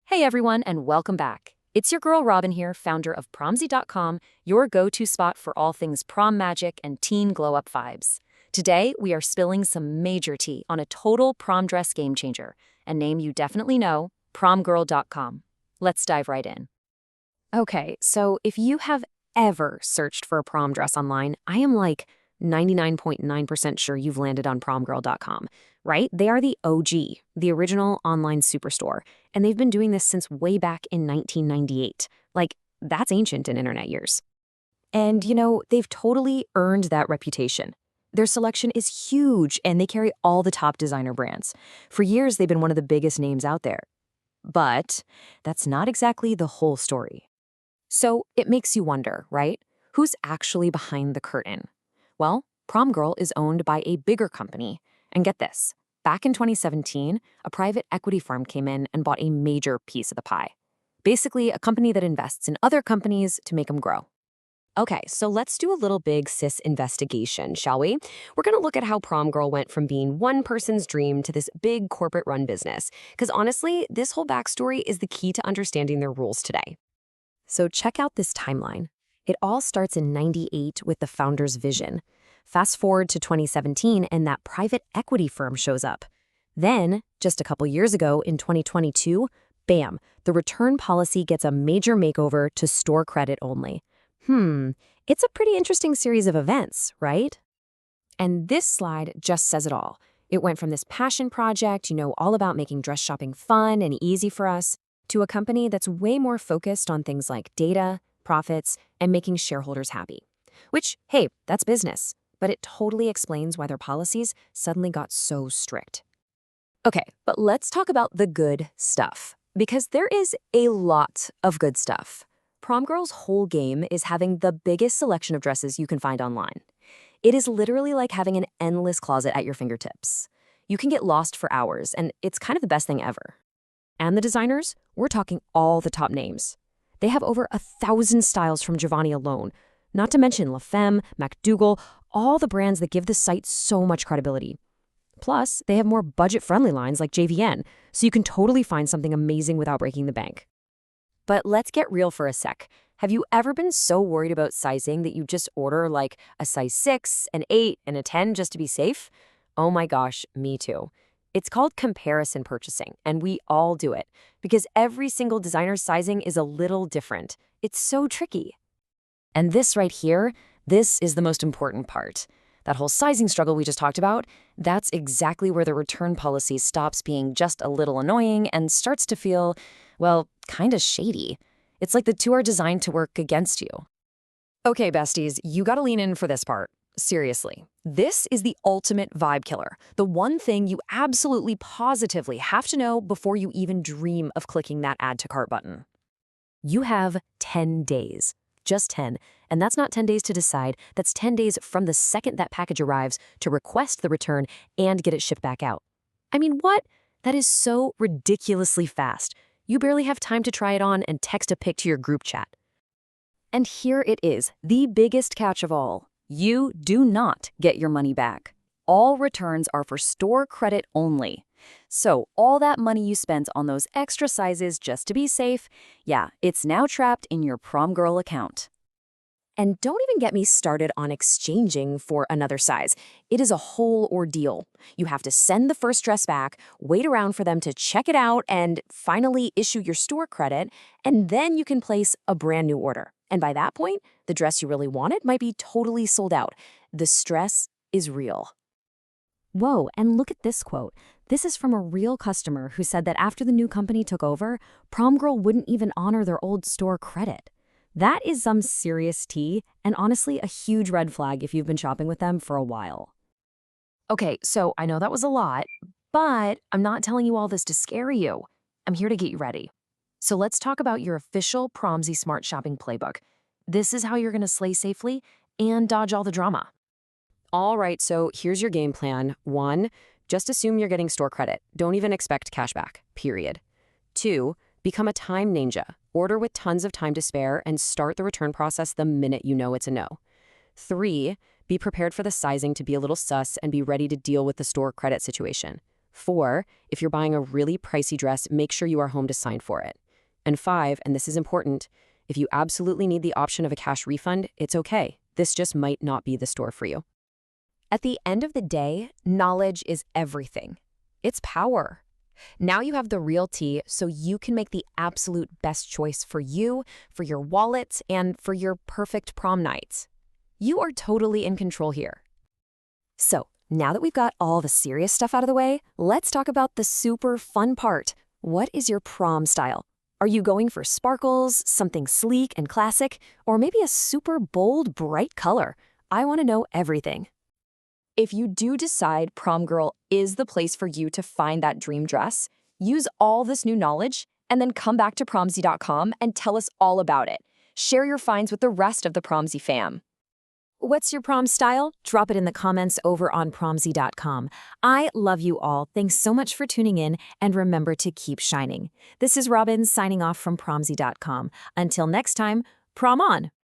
Hey everyone, and welcome back. It's your girl Robin here, founder of Promzy.com, your go-to spot for all things prom magic and teen glow-up vibes. Today, we are spilling some major tea on a total prom dress game changer, a name you definitely know, PromGirl.com. Let's dive right in. Okay, so if you have ever searched for a prom dress online, I am like 99.9% sure you've landed on PromGirl.com, right? They are the OG, the original online superstore, and they've been doing this since way back in 1998. Like, that's ancient in internet years. And, they've totally earned that reputation. Their selection is huge, and they carry all the top designer brands. For years, they've been one of the biggest names out there. But that's not exactly the whole story. So it makes you wonder, right? Who's actually behind the curtain? Well, PromGirl is owned by a bigger company. And get this, back in 2017, a private equity firm came in and bought a major piece of the pie. Basically, a company that invests in other companies to make them grow. Okay, so let's do a little big sis investigation, shall we? We're going to look at how PromGirl went from being one person's dream to this big corporate-run business. Because honestly, this whole backstory is the key to understanding their rules today. So check out this timeline. It all starts in '98 with the founder's vision. Fast forward to 2017 and that private equity firm shows up. Then, just a couple years ago in 2022, bam, the return policy gets a major makeover to store credit only. It's a pretty interesting series of events, right? And this slide just says it all. It went from this passion project, all about making dress shopping fun and easy for us, to a company that's way more focused on things like data, profits, and making shareholders happy. Which, hey, that's business, but it totally explains why their policies suddenly got so strict. Okay, but let's talk about the good stuff, because there is a lot of good stuff. PromGirl's whole game is having the biggest selection of dresses you can find online. It is literally like having an endless closet at your fingertips. You can get lost for hours, and it's kind of the best thing ever. And the designers? We're talking all the top names. They have over 1,000 styles from Giovanni alone, not to mention La Femme, MacDougall, all the brands that give the site so much credibility. Plus, they have more budget-friendly lines like JVN, so you can totally find something amazing without breaking the bank. But let's get real for a sec. Have you ever been so worried about sizing that you just order like a size 6, an 8, and a 10 just to be safe? Oh my gosh, me too. It's called comparison purchasing, and we all do it, because every single designer's sizing is a little different. It's so tricky. And this right here, this is the most important part. That whole sizing struggle we just talked about, that's exactly where the return policy stops being just a little annoying and starts to feel, well, kind of shady. It's like the two are designed to work against you. Okay, besties, you gotta lean in for this part. Seriously, this is the ultimate vibe killer. The one thing you absolutely positively have to know before you even dream of clicking that add to cart button. You have 10 days. Just 10. And that's not 10 days to decide. That's 10 days from the second that package arrives to request the return and get it shipped back out. I mean, what? That is so ridiculously fast. You barely have time to try it on and text a pic to your group chat. And here it is, the biggest catch of all. You do not get your money back. All returns are for store credit only. So all that money you spent on those extra sizes just to be safe, yeah, it's now trapped in your PromGirl account. And don't even get me started on exchanging for another size. It is a whole ordeal. You have to send the first dress back, wait around for them to check it out, and finally issue your store credit, and then you can place a brand new order. And by that point, the dress you really wanted might be totally sold out. The stress is real. Whoa, and look at this quote. This is from a real customer who said that after the new company took over, PromGirl wouldn't even honor their old store credit. That is some serious tea, and honestly a huge red flag if you've been shopping with them for a while. Okay, so I know that was a lot, but I'm not telling you all this to scare you. I'm here to get you ready. So let's talk about your official Promzy Smart Shopping Playbook. This is how you're going to slay safely and dodge all the drama. All right, so here's your game plan. 1, just assume you're getting store credit. Don't even expect cash back, period. 2, become a time ninja. Order with tons of time to spare and start the return process the minute you know it's a no. 3, be prepared for the sizing to be a little sus and be ready to deal with the store credit situation. 4, if you're buying a really pricey dress, make sure you are home to sign for it. And 5, and this is important, if you absolutely need the option of a cash refund, it's okay. This just might not be the store for you. At the end of the day, knowledge is everything. It's power. Now you have the real tea, so you can make the absolute best choice for you, for your wallet, and for your perfect prom night. You are totally in control here. So, now that we've got all the serious stuff out of the way, let's talk about the super fun part. What is your prom style? Are you going for sparkles, something sleek and classic, or maybe a super bold, bright color? I want to know everything. If you do decide PromGirl is the place for you to find that dream dress, use all this new knowledge and then come back to Promzy.com and tell us all about it. Share your finds with the rest of the Promzy fam. What's your prom style? Drop it in the comments over on Promzy.com. I love you all. Thanks so much for tuning in, and remember to keep shining. This is Robin signing off from Promzy.com. Until next time, prom on!